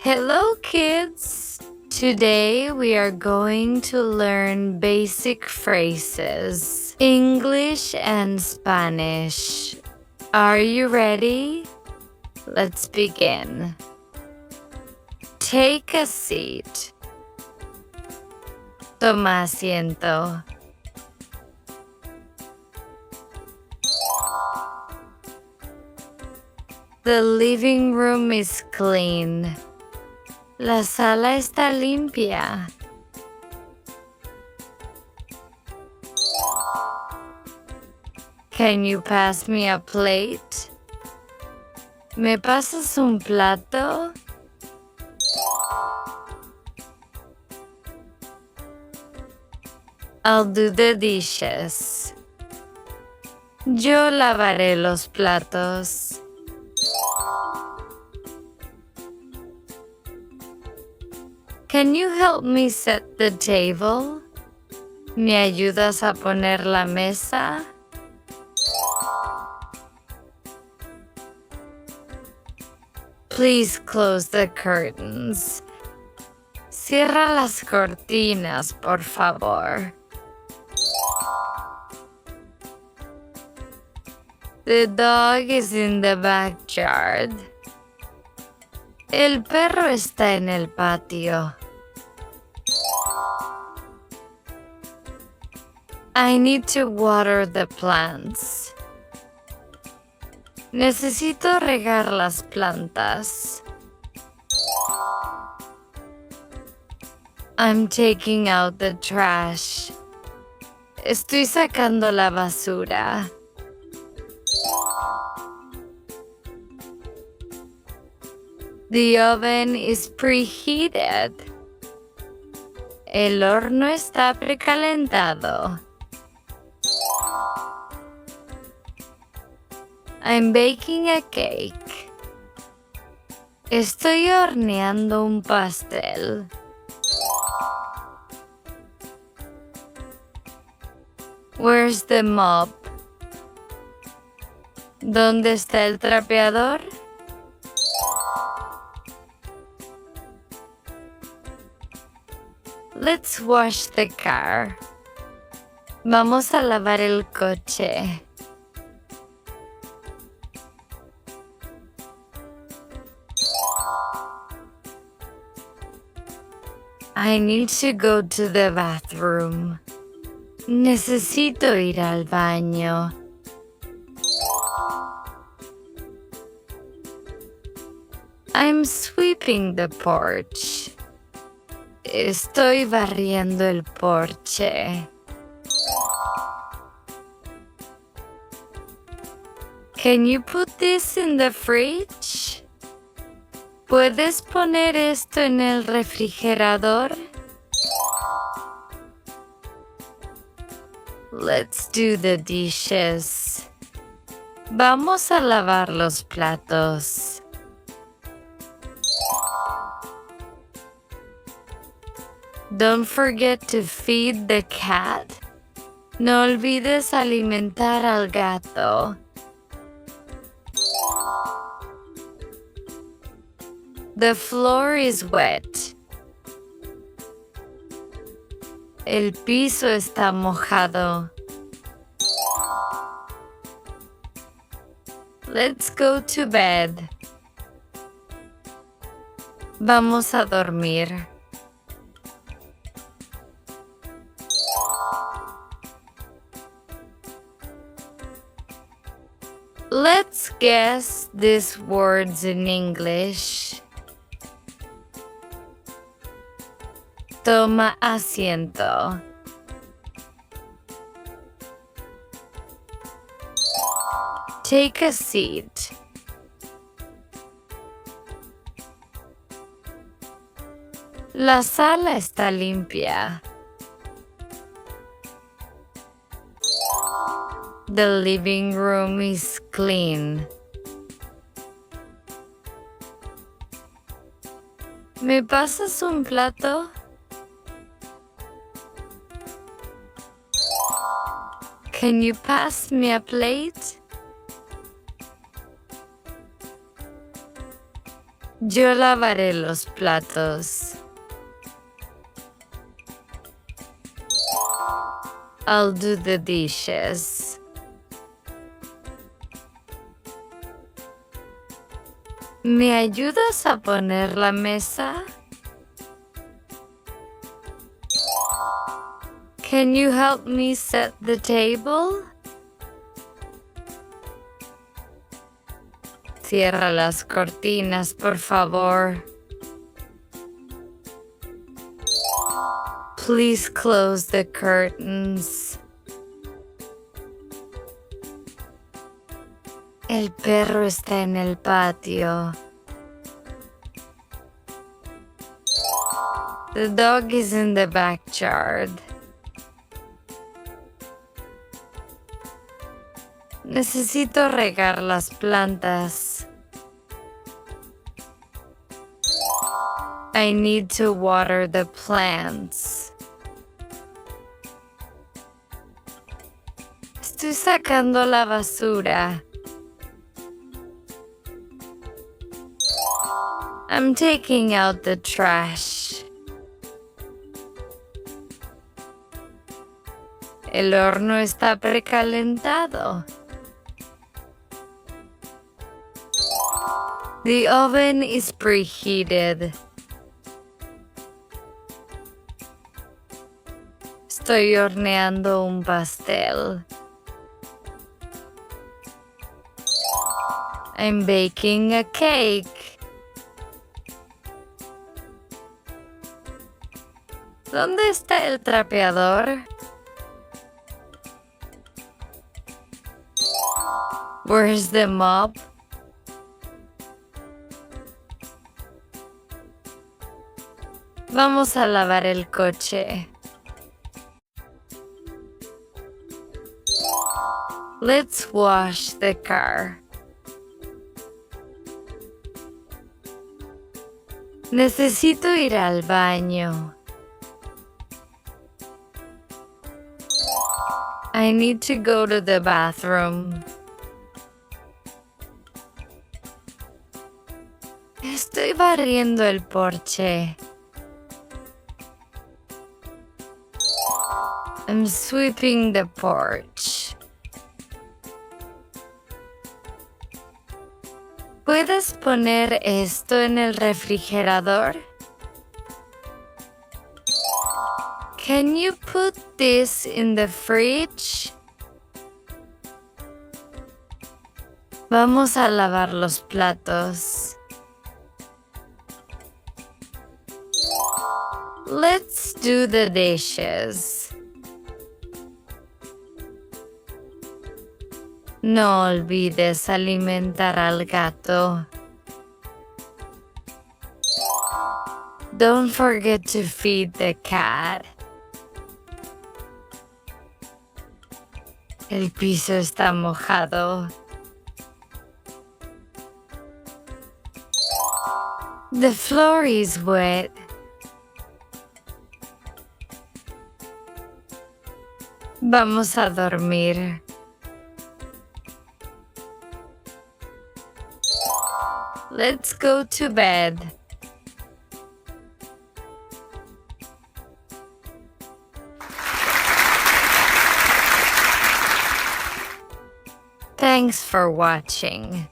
Hello, kids! Today we are going to learn basic phrases, English and Spanish. Are you ready? Let's begin. Take a seat. Toma asiento. The living room is clean. La sala está limpia. Can you pass me a plate? ¿Me pasas un plato? I'll do the dishes. Yo lavaré los platos. Can you help me set the table? ¿Me ayudas a poner la mesa? Please close the curtains. Cierra las cortinas, por favor. The dog is in the backyard. El perro está en el patio. I need to water the plants. Necesito regar las plantas. I'm taking out the trash. Estoy sacando la basura. The oven is preheated. El horno está precalentado. I'm baking a cake. Estoy horneando un pastel. Where's the mop? ¿Dónde está el trapeador? Let's wash the car. Vamos a lavar el coche. I need to go to the bathroom. Necesito ir al baño. I'm sweeping the porch. Estoy barriendo el porche. Can you put this in the fridge? ¿Puedes poner esto en el refrigerador? Let's do the dishes. Vamos a lavar los platos. Don't forget to feed the cat. No olvides alimentar al gato. The floor is wet. El piso está mojado. Let's go to bed. Vamos a dormir. Let's guess these words in English. Toma asiento. Take a seat. La sala está limpia. The living room is clean. ¿Me pasas un plato? Can you pass me a plate? Yo lavaré los platos. I'll do the dishes. ¿Me ayudas a poner la mesa? Can you help me set the table? Cierra las cortinas, por favor. Please close the curtains. El perro está en el patio. The dog is in the backyard. Necesito regar las plantas. I need to water the plants. Estoy sacando la basura. I'm taking out the trash. El horno está precalentado. The oven is preheated. Estoy horneando un pastel. I'm baking a cake. ¿Dónde está el trapeador? Where's the mop? Vamos a lavar el coche. Let's wash the car. Necesito ir al baño. I need to go to the bathroom. Estoy barriendo el porche. I'm sweeping the porch. ¿Puedes poner esto en el refrigerador? Can you put this in the fridge? Vamos a lavar los platos. Let's do the dishes. No olvides alimentar al gato. Don't forget to feed the cat. El piso está mojado. The floor is wet. Vamos a dormir. Let's go to bed. Thanks for watching.